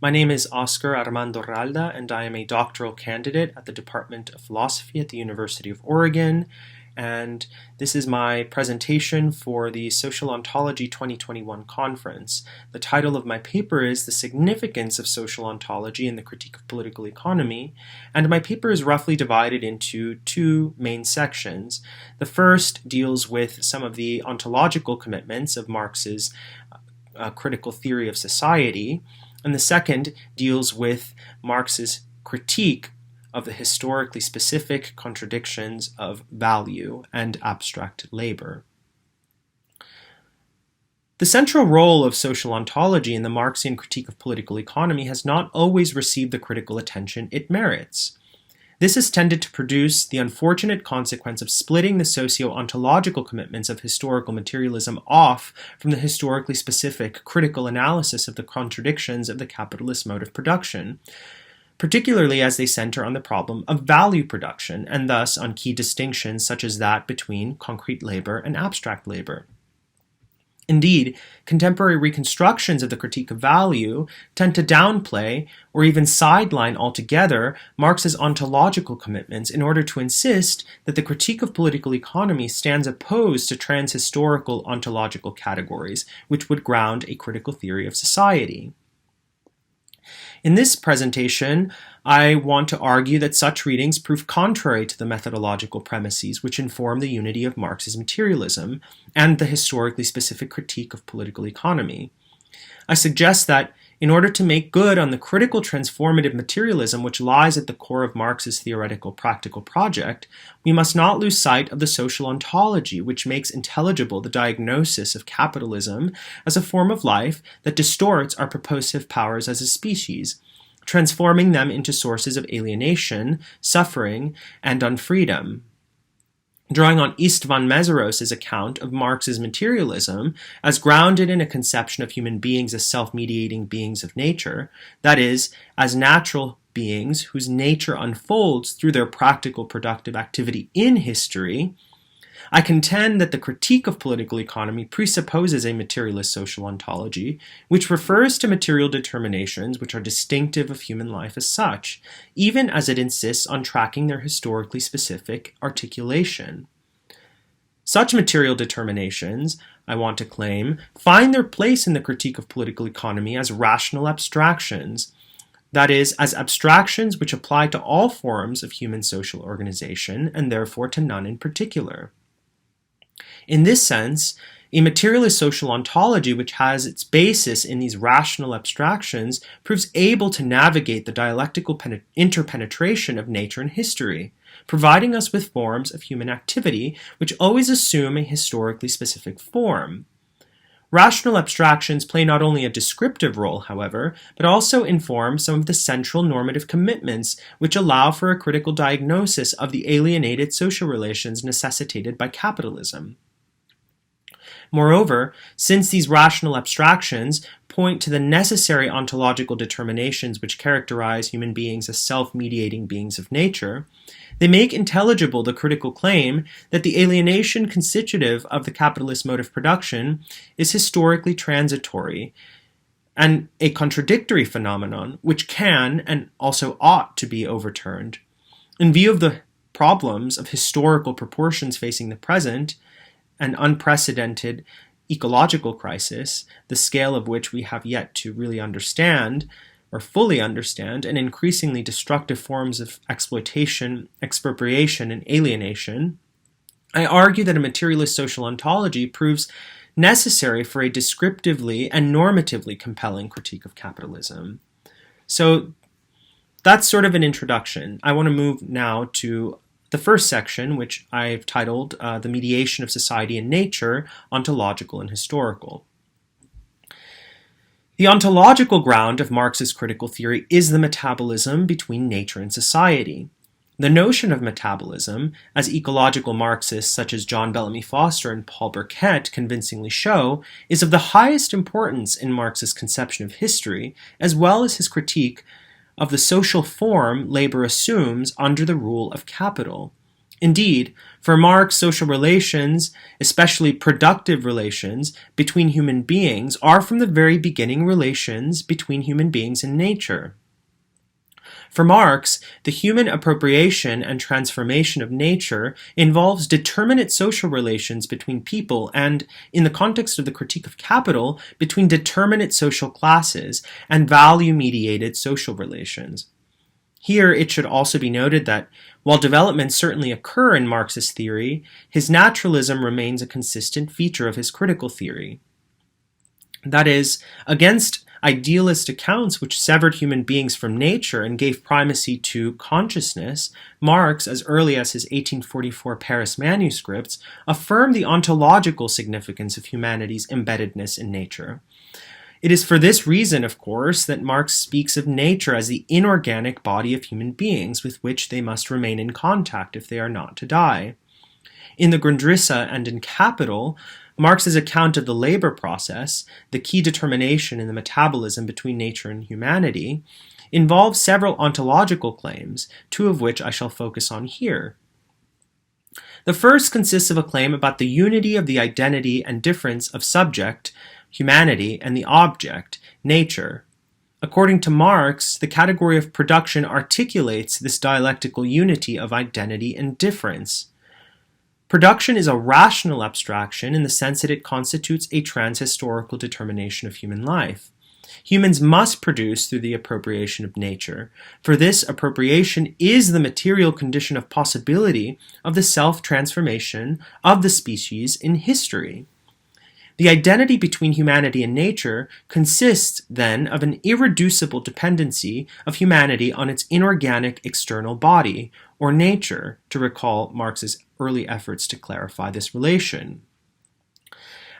My name is Oscar Armando Ralda, and I am a doctoral candidate at the Department of Philosophy at the University of Oregon. And this is my presentation for the Social Ontology 2021 conference. The title of my paper is The Significance of Social Ontology in the Critique of Political Economy, and my paper is roughly divided into two main sections. The first deals with some of the ontological commitments of Marx's critical theory of society, and the second deals with Marx's critique of the historically specific contradictions of value and abstract labor. The central role of social ontology in the Marxian critique of political economy has not always received the critical attention it merits. This has tended to produce the unfortunate consequence of splitting the socio-ontological commitments of historical materialism off from the historically specific critical analysis of the contradictions of the capitalist mode of production, particularly as they center on the problem of value production, and thus on key distinctions such as that between concrete labor and abstract labor. Indeed, contemporary reconstructions of the critique of value tend to downplay or even sideline altogether Marx's ontological commitments in order to insist that the critique of political economy stands opposed to transhistorical ontological categories, which would ground a critical theory of society. In this presentation, I want to argue that such readings prove contrary to the methodological premises which inform the unity of Marx's materialism and the historically specific critique of political economy. I suggest that in order to make good on the critical transformative materialism which lies at the core of Marx's theoretical practical project, we must not lose sight of the social ontology which makes intelligible the diagnosis of capitalism as a form of life that distorts our propositive powers as a species, transforming them into sources of alienation, suffering, and unfreedom. Drawing on Istvan Mesaros's account of Marx's materialism as grounded in a conception of human beings as self-mediating beings of nature, that is, as natural beings whose nature unfolds through their practical productive activity in history, I contend that the critique of political economy presupposes a materialist social ontology, which refers to material determinations which are distinctive of human life as such, even as it insists on tracking their historically specific articulation. Such material determinations, I want to claim, find their place in the critique of political economy as rational abstractions, that is, as abstractions which apply to all forms of human social organization, and therefore to none in particular. In this sense, a materialist social ontology which has its basis in these rational abstractions proves able to navigate the dialectical interpenetration of nature and history, providing us with forms of human activity which always assume a historically specific form. Rational abstractions play not only a descriptive role, however, but also inform some of the central normative commitments which allow for a critical diagnosis of the alienated social relations necessitated by capitalism. Moreover, since these rational abstractions point to the necessary ontological determinations which characterize human beings as self-mediating beings of nature, they make intelligible the critical claim that the alienation constitutive of the capitalist mode of production is historically transitory and a contradictory phenomenon which can and also ought to be overturned. In view of the problems of historical proportions facing the present, an unprecedented ecological crisis, the scale of which we have yet to really understand or fully understand, and increasingly destructive forms of exploitation, expropriation, and alienation, I argue that a materialist social ontology proves necessary for a descriptively and normatively compelling critique of capitalism. So that's sort of an introduction. I want to move now to the first section, which I've titled The Mediation of Society and Nature, Ontological and Historical. The ontological ground of Marx's critical theory is the metabolism between nature and society. The notion of metabolism, as ecological Marxists such as John Bellamy Foster and Paul Burkett convincingly show, is of the highest importance in Marx's conception of history, as well as his critique of the social form labor assumes under the rule of capital. Indeed, for Marx, social relations, especially productive relations between human beings, are from the very beginning relations between human beings and nature. For Marx, the human appropriation and transformation of nature involves determinate social relations between people and, in the context of the critique of capital, between determinate social classes and value-mediated social relations. Here, it should also be noted that, while developments certainly occur in Marxist theory, his naturalism remains a consistent feature of his critical theory. That is, against idealist accounts which severed human beings from nature and gave primacy to consciousness, Marx, as early as his 1844 Paris manuscripts, affirmed the ontological significance of humanity's embeddedness in nature. It is for this reason, of course, that Marx speaks of nature as the inorganic body of human beings with which they must remain in contact if they are not to die. In the Grundrisse and in Capital, Marx's account of the labor process, the key determination in the metabolism between nature and humanity, involves several ontological claims, two of which I shall focus on here. The first consists of a claim about the unity of the identity and difference of subject, humanity, and the object, nature. According to Marx, the category of production articulates this dialectical unity of identity and difference. Production is a rational abstraction in the sense that it constitutes a transhistorical determination of human life. Humans must produce through the appropriation of nature, for this appropriation is the material condition of possibility of the self-transformation of the species in history. The identity between humanity and nature consists, then, of an irreducible dependency of humanity on its inorganic external body, or nature, to recall Marx's early efforts to clarify this relation.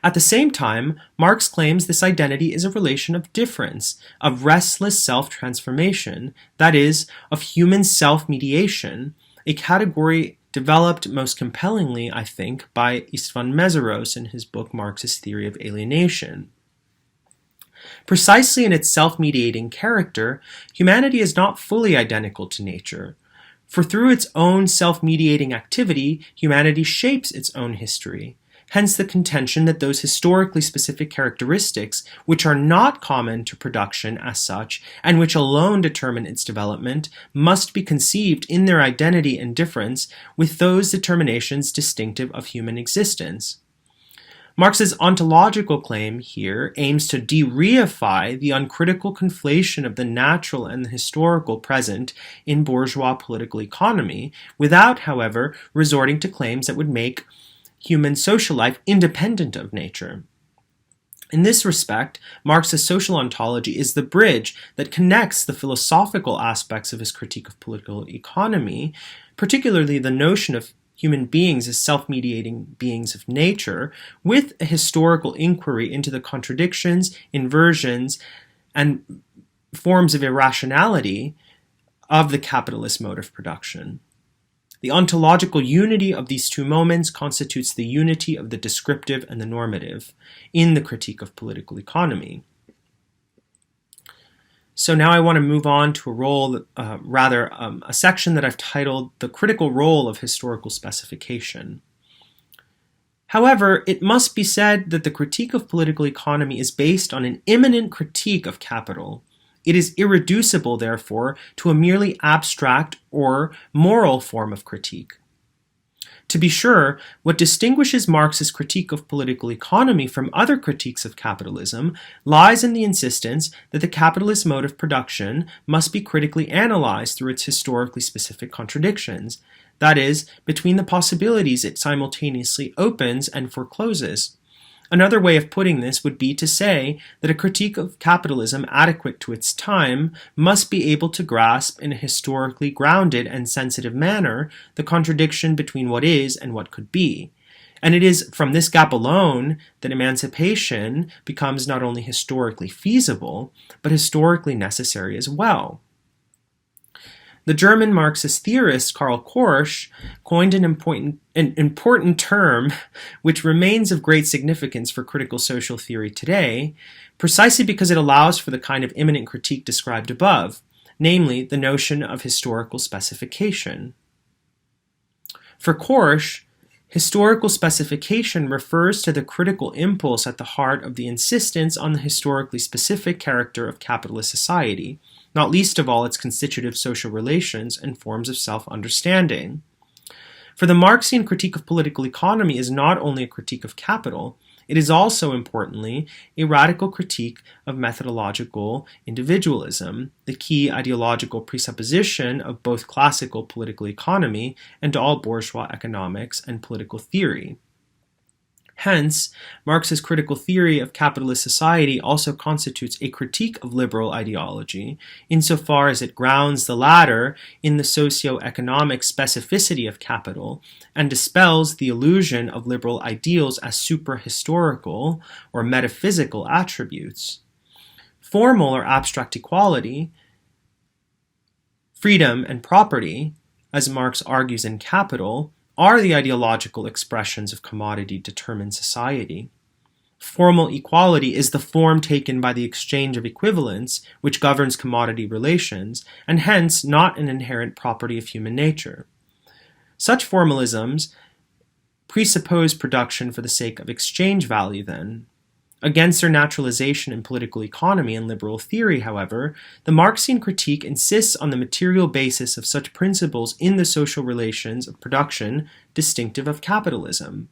At the same time, Marx claims this identity is a relation of difference, of restless self-transformation, that is, of human self-mediation, a category developed most compellingly, I think, by István Mészáros in his book Marx's Theory of Alienation. Precisely in its self-mediating character, humanity is not fully identical to nature, for through its own self-mediating activity, humanity shapes its own history. Hence the contention that those historically specific characteristics, which are not common to production as such, and which alone determine its development, must be conceived in their identity and difference with those determinations distinctive of human existence. Marx's ontological claim here aims to de-reify the uncritical conflation of the natural and the historical present in bourgeois political economy, without, however, resorting to claims that would make human social life independent of nature. In this respect, Marx's social ontology is the bridge that connects the philosophical aspects of his critique of political economy, particularly the notion of human beings as self-mediating beings of nature, with a historical inquiry into the contradictions, inversions, and forms of irrationality of the capitalist mode of production. The ontological unity of these two moments constitutes the unity of the descriptive and the normative in the critique of political economy. So now I want to move on to a section that I've titled The Critical Role of Historical Specification. However, it must be said that the critique of political economy is based on an immanent critique of capital. It is irreducible, therefore, to a merely abstract or moral form of critique. To be sure, what distinguishes Marx's critique of political economy from other critiques of capitalism lies in the insistence that the capitalist mode of production must be critically analyzed through its historically specific contradictions, that is, between the possibilities it simultaneously opens and forecloses. Another way of putting this would be to say that a critique of capitalism adequate to its time must be able to grasp in a historically grounded and sensitive manner the contradiction between what is and what could be. And it is from this gap alone that emancipation becomes not only historically feasible, but historically necessary as well. The German Marxist theorist Karl Korsch coined an important term which remains of great significance for critical social theory today, precisely because it allows for the kind of immanent critique described above, namely the notion of historical specification. For Korsch, historical specification refers to the critical impulse at the heart of the insistence on the historically specific character of capitalist society, not least of all its constitutive social relations and forms of self-understanding. For the Marxian critique of political economy is not only a critique of capital, it is also, importantly, a radical critique of methodological individualism, the key ideological presupposition of both classical political economy and all bourgeois economics and political theory. Hence, Marx's critical theory of capitalist society also constitutes a critique of liberal ideology, insofar as it grounds the latter in the socio-economic specificity of capital and dispels the illusion of liberal ideals as supra-historical or metaphysical attributes. Formal or abstract equality, freedom, and property, as Marx argues in Capital, are the ideological expressions of commodity-determined society. Formal equality is the form taken by the exchange of equivalents which governs commodity relations, and hence not an inherent property of human nature. Such formalisms presuppose production for the sake of exchange value, then. Against their naturalization in political economy and liberal theory, however, the Marxian critique insists on the material basis of such principles in the social relations of production distinctive of capitalism.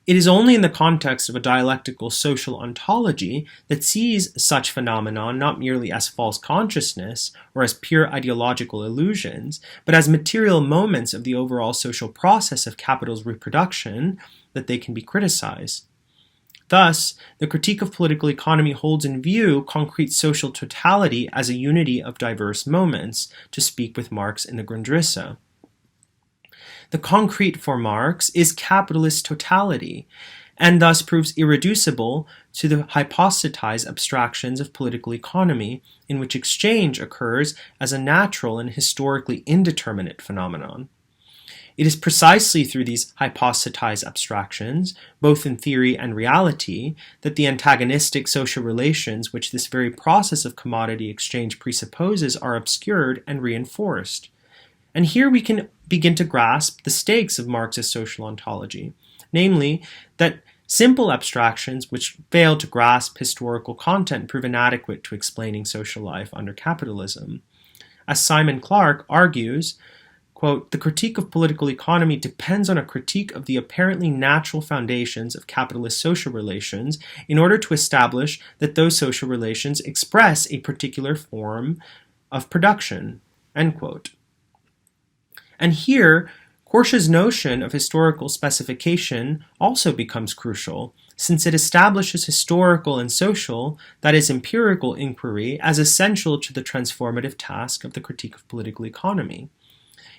It is only in the context of a dialectical social ontology that sees such phenomena not merely as false consciousness or as pure ideological illusions, but as material moments of the overall social process of capital's reproduction, that they can be criticized. Thus, the critique of political economy holds in view concrete social totality as a unity of diverse moments, to speak with Marx in the Grundrisse. The concrete for Marx is capitalist totality, and thus proves irreducible to the hypostatized abstractions of political economy, in which exchange occurs as a natural and historically indeterminate phenomenon. It is precisely through these hypostatized abstractions, both in theory and reality, that the antagonistic social relations which this very process of commodity exchange presupposes are obscured and reinforced. And here we can begin to grasp the stakes of Marx's social ontology, namely that simple abstractions which fail to grasp historical content prove inadequate to explaining social life under capitalism. As Simon Clark argues, quote, "The critique of political economy depends on a critique of the apparently natural foundations of capitalist social relations in order to establish that those social relations express a particular form of production," end quote. And here, Korsch's notion of historical specification also becomes crucial, since it establishes historical and social, that is, empirical inquiry, as essential to the transformative task of the critique of political economy.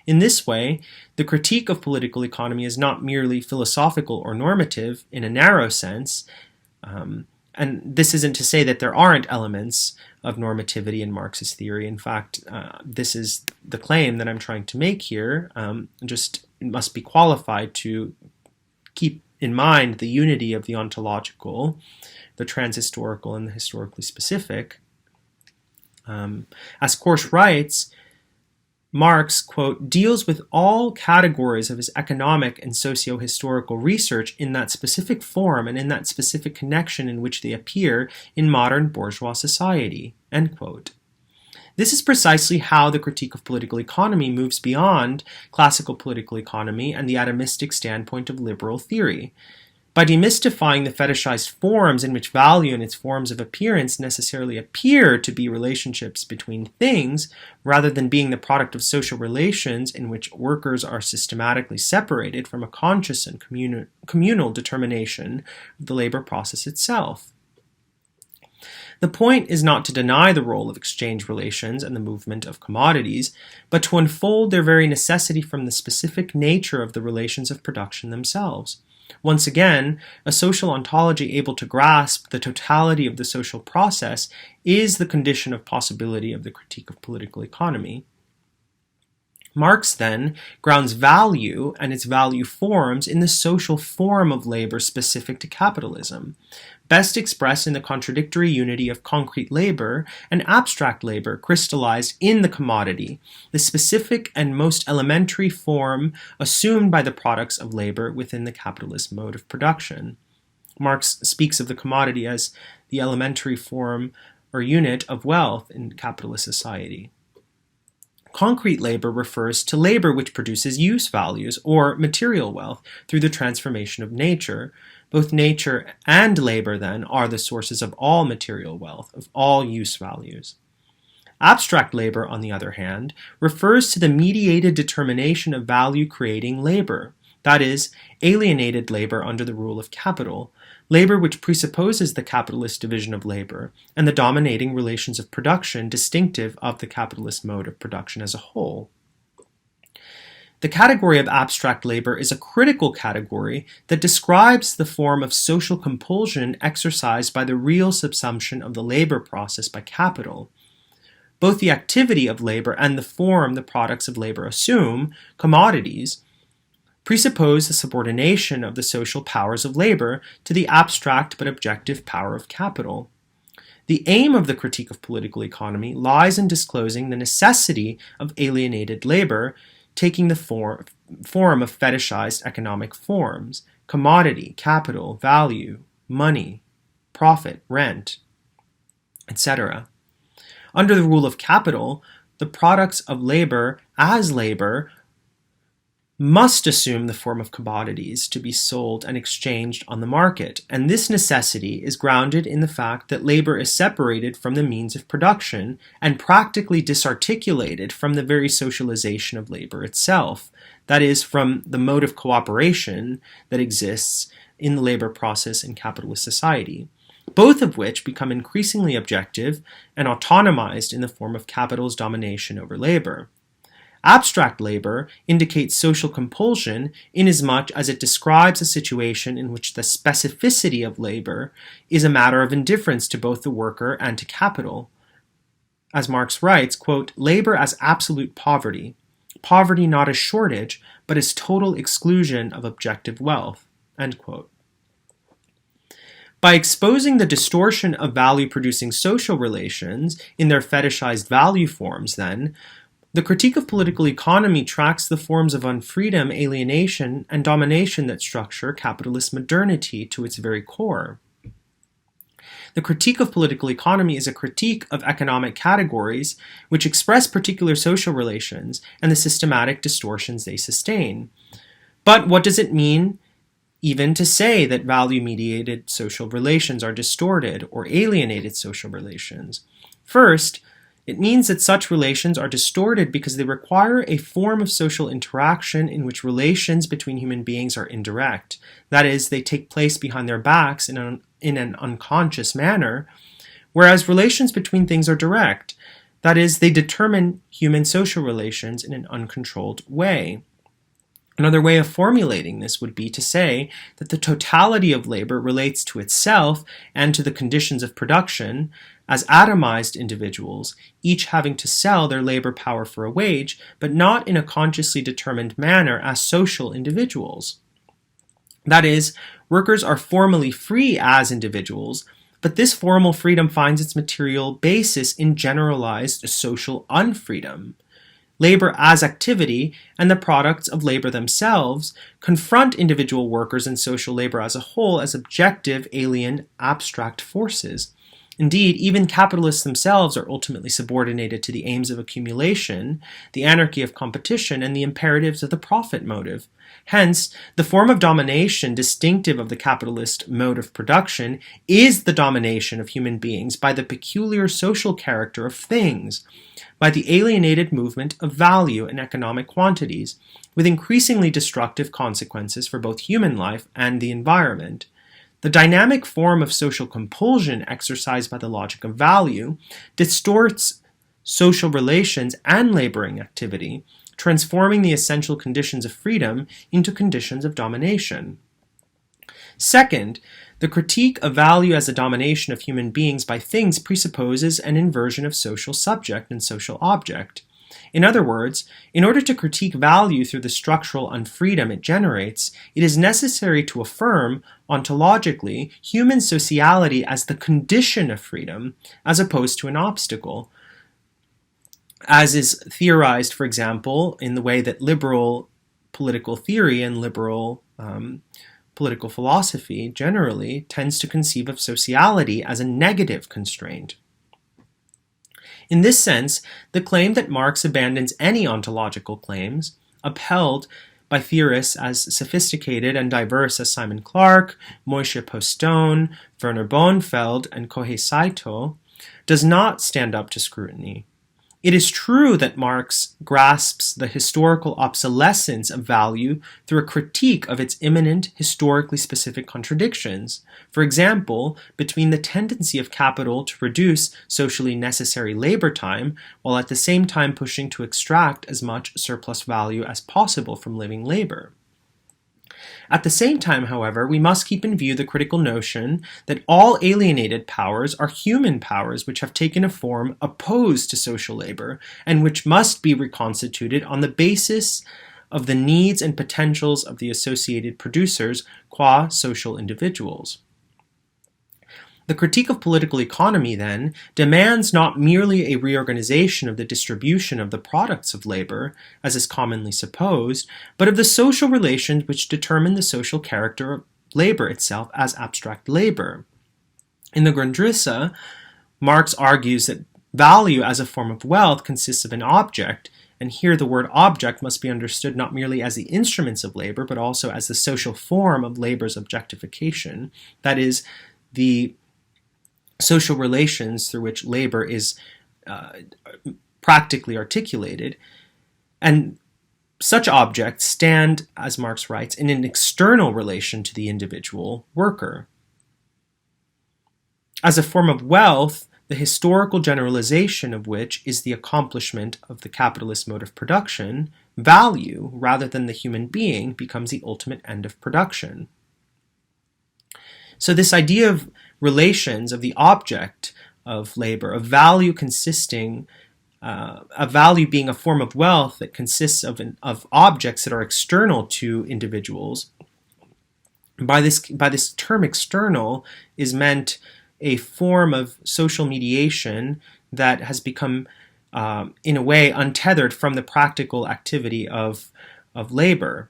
In this way, the critique of political economy is not merely philosophical or normative in a narrow sense, and this isn't to say that there aren't elements of normativity in Marxist theory. In fact, this is the claim that I'm trying to make here. Just it must be qualified to keep in mind the unity of the ontological, the transhistorical, and the historically specific. As Korsch writes, Marx, quote, "deals with all categories of his economic and socio-historical research in that specific form and in that specific connection in which they appear in modern bourgeois society," end quote. This is precisely how the critique of political economy moves beyond classical political economy and the atomistic standpoint of liberal theory. By demystifying the fetishized forms in which value and its forms of appearance necessarily appear to be relationships between things, rather than being the product of social relations in which workers are systematically separated from a conscious and communal determination of the labor process itself. The point is not to deny the role of exchange relations and the movement of commodities, but to unfold their very necessity from the specific nature of the relations of production themselves. Once again, a social ontology able to grasp the totality of the social process is the condition of possibility of the critique of political economy. Marx then grounds value and its value forms in the social form of labor specific to capitalism, best expressed in the contradictory unity of concrete labor and abstract labor crystallized in the commodity, the specific and most elementary form assumed by the products of labor within the capitalist mode of production. Marx speaks of the commodity as the elementary form or unit of wealth in capitalist society. Concrete labor refers to labor which produces use values or material wealth through the transformation of nature. Both nature and labor, then, are the sources of all material wealth, of all use values. Abstract labor, on the other hand, refers to the mediated determination of value-creating labor, that is, alienated labor under the rule of capital, labor which presupposes the capitalist division of labor and the dominating relations of production distinctive of the capitalist mode of production as a whole. The category of abstract labor is a critical category that describes the form of social compulsion exercised by the real subsumption of the labor process by capital. Both the activity of labor and the form the products of labor assume, commodities, presuppose the subordination of the social powers of labor to the abstract but objective power of capital. The aim of the critique of political economy lies in disclosing the necessity of alienated labor taking the form of fetishized economic forms, commodity, capital, value, money, profit, rent, etc. Under the rule of capital, the products of labor as labor must assume the form of commodities to be sold and exchanged on the market, and this necessity is grounded in the fact that labor is separated from the means of production and practically disarticulated from the very socialization of labor itself, that is, from the mode of cooperation that exists in the labor process in capitalist society, both of which become increasingly objective and autonomized in the form of capital's domination over labor. Abstract labor indicates social compulsion inasmuch as it describes a situation in which the specificity of labor is a matter of indifference to both the worker and to capital. As Marx writes, quote, labor as absolute poverty, poverty not as shortage, but as total exclusion of objective wealth, end quote. By exposing the distortion of value-producing social relations in their fetishized value forms, then, the critique of political economy tracks the forms of unfreedom, alienation, and domination that structure capitalist modernity to its very core. The critique of political economy is a critique of economic categories which express particular social relations and the systematic distortions they sustain. But what does it mean even to say that value-mediated social relations are distorted or alienated social relations? First, it means that such relations are distorted because they require a form of social interaction in which relations between human beings are indirect. That is, they take place behind their backs in an unconscious manner, whereas relations between things are direct. That is, they determine human social relations in an uncontrolled way. Another way of formulating this would be to say that the totality of labor relates to itself and to the conditions of production as atomized individuals, each having to sell their labor power for a wage, but not in a consciously determined manner as social individuals. That is, workers are formally free as individuals, but this formal freedom finds its material basis in generalized social unfreedom. Labor as activity and the products of labor themselves confront individual workers and social labor as a whole as objective, alien, abstract forces. Indeed, even capitalists themselves are ultimately subordinated to the aims of accumulation, the anarchy of competition, and the imperatives of the profit motive. Hence, the form of domination distinctive of the capitalist mode of production is the domination of human beings by the peculiar social character of things, by the alienated movement of value and economic quantities, with increasingly destructive consequences for both human life and the environment. The dynamic form of social compulsion exercised by the logic of value distorts social relations and laboring activity, transforming the essential conditions of freedom into conditions of domination. Second, the critique of value as a domination of human beings by things presupposes an inversion of social subject and social object. In other words, in order to critique value through the structural unfreedom it generates, it is necessary to affirm, ontologically, human sociality as the condition of freedom, as opposed to an obstacle, as is theorized, for example, in the way that liberal political theory and liberal political philosophy generally tends to conceive of sociality as a negative constraint. In this sense, the claim that Marx abandons any ontological claims, upheld by theorists as sophisticated and diverse as Simon Clarke, Moishe Postone, Werner Bonfeld, and Kohei Saito, does not stand up to scrutiny. It is true that Marx grasps the historical obsolescence of value through a critique of its imminent, historically specific contradictions, for example, between the tendency of capital to reduce socially necessary labor time, while at the same time pushing to extract as much surplus value as possible from living labor. At the same time, however, we must keep in view the critical notion that all alienated powers are human powers which have taken a form opposed to social labor and which must be reconstituted on the basis of the needs and potentials of the associated producers qua social individuals. The critique of political economy, then, demands not merely a reorganization of the distribution of the products of labor, as is commonly supposed, but of the social relations which determine the social character of labor itself as abstract labor. In the Grundrisse, Marx argues that value as a form of wealth consists of an object, and here the word object must be understood not merely as the instruments of labor, but also as the social form of labor's objectification, that is, the social relations through which labor is practically articulated. And such objects stand, as Marx writes, in an external relation to the individual worker. As a form of wealth, the historical generalization of which is the accomplishment of the capitalist mode of production, value, rather than the human being, becomes the ultimate end of production. So this idea of relations of the object of labor, of value consisting, of value being a form of wealth that consists of objects that are external to individuals. By this term external is meant a form of social mediation that has become, in a way, untethered from the practical activity of labor.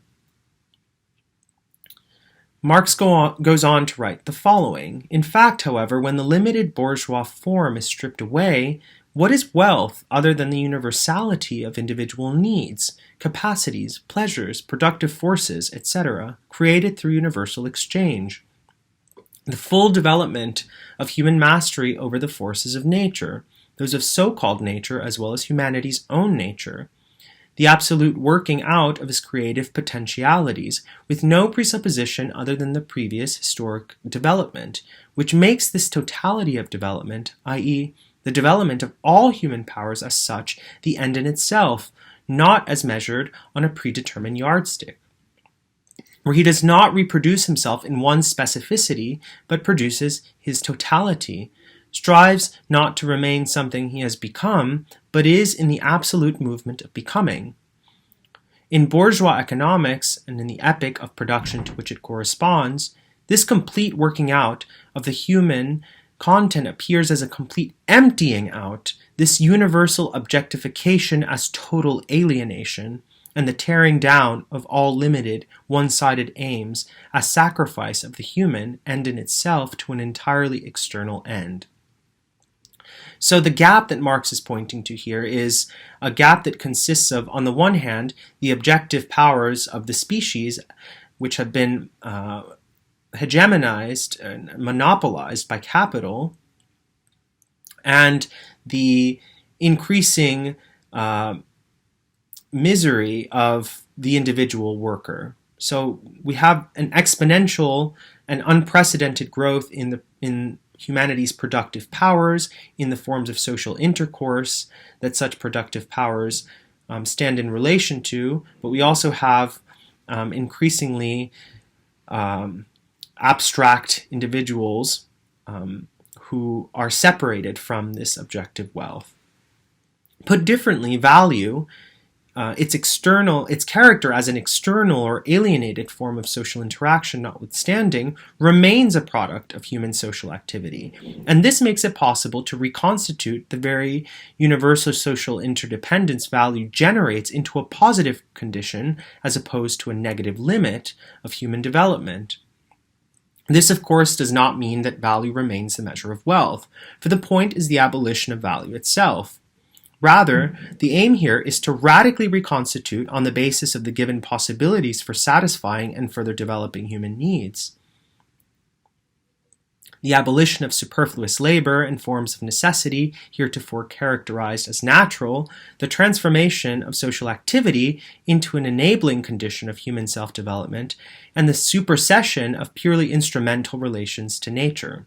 Marx goes on to write the following. In fact, however, when the limited bourgeois form is stripped away, what is wealth other than the universality of individual needs, capacities, pleasures, productive forces, etc., created through universal exchange? The full development of human mastery over the forces of nature, those of so-called nature as well as humanity's own nature, the absolute working out of his creative potentialities, with no presupposition other than the previous historic development, which makes this totality of development, i.e., the development of all human powers as such, the end in itself, not as measured on a predetermined yardstick, where he does not reproduce himself in one specificity, but produces his totality, strives not to remain something he has become, but is in the absolute movement of becoming. In bourgeois economics, and in the epoch of production to which it corresponds, this complete working out of the human content appears as a complete emptying out, this universal objectification as total alienation, and the tearing down of all limited, one-sided aims as sacrifice of the human end in itself to an entirely external end. So the gap that Marx is pointing to here is a gap that consists of, on the one hand, the objective powers of the species, which have been hegemonized and monopolized by capital, and the increasing misery of the individual worker. So we have an exponential and unprecedented growth in humanity's productive powers, in the forms of social intercourse that such productive powers stand in relation to, but we also have increasingly abstract individuals who are separated from this objective wealth. Put differently, value, its character as an external or alienated form of social interaction notwithstanding, remains a product of human social activity. And this makes it possible to reconstitute the very universal social interdependence value generates into a positive condition as opposed to a negative limit of human development. This, of course, does not mean that value remains the measure of wealth, for the point is the abolition of value itself. Rather, the aim here is to radically reconstitute on the basis of the given possibilities for satisfying and further developing human needs. The abolition of superfluous labor and forms of necessity, heretofore characterized as natural, the transformation of social activity into an enabling condition of human self-development, and the supersession of purely instrumental relations to nature.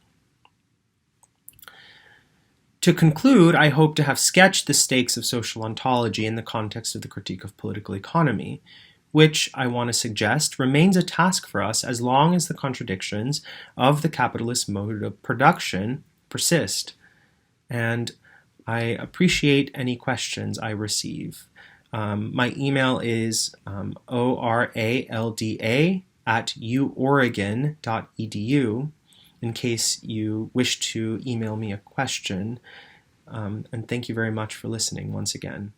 To conclude, I hope to have sketched the stakes of social ontology in the context of the critique of political economy, which, I want to suggest, remains a task for us as long as the contradictions of the capitalist mode of production persist. And I appreciate any questions I receive. My email is oralda@uoregon.edu. in case you wish to email me a question. And thank you very much for listening once again.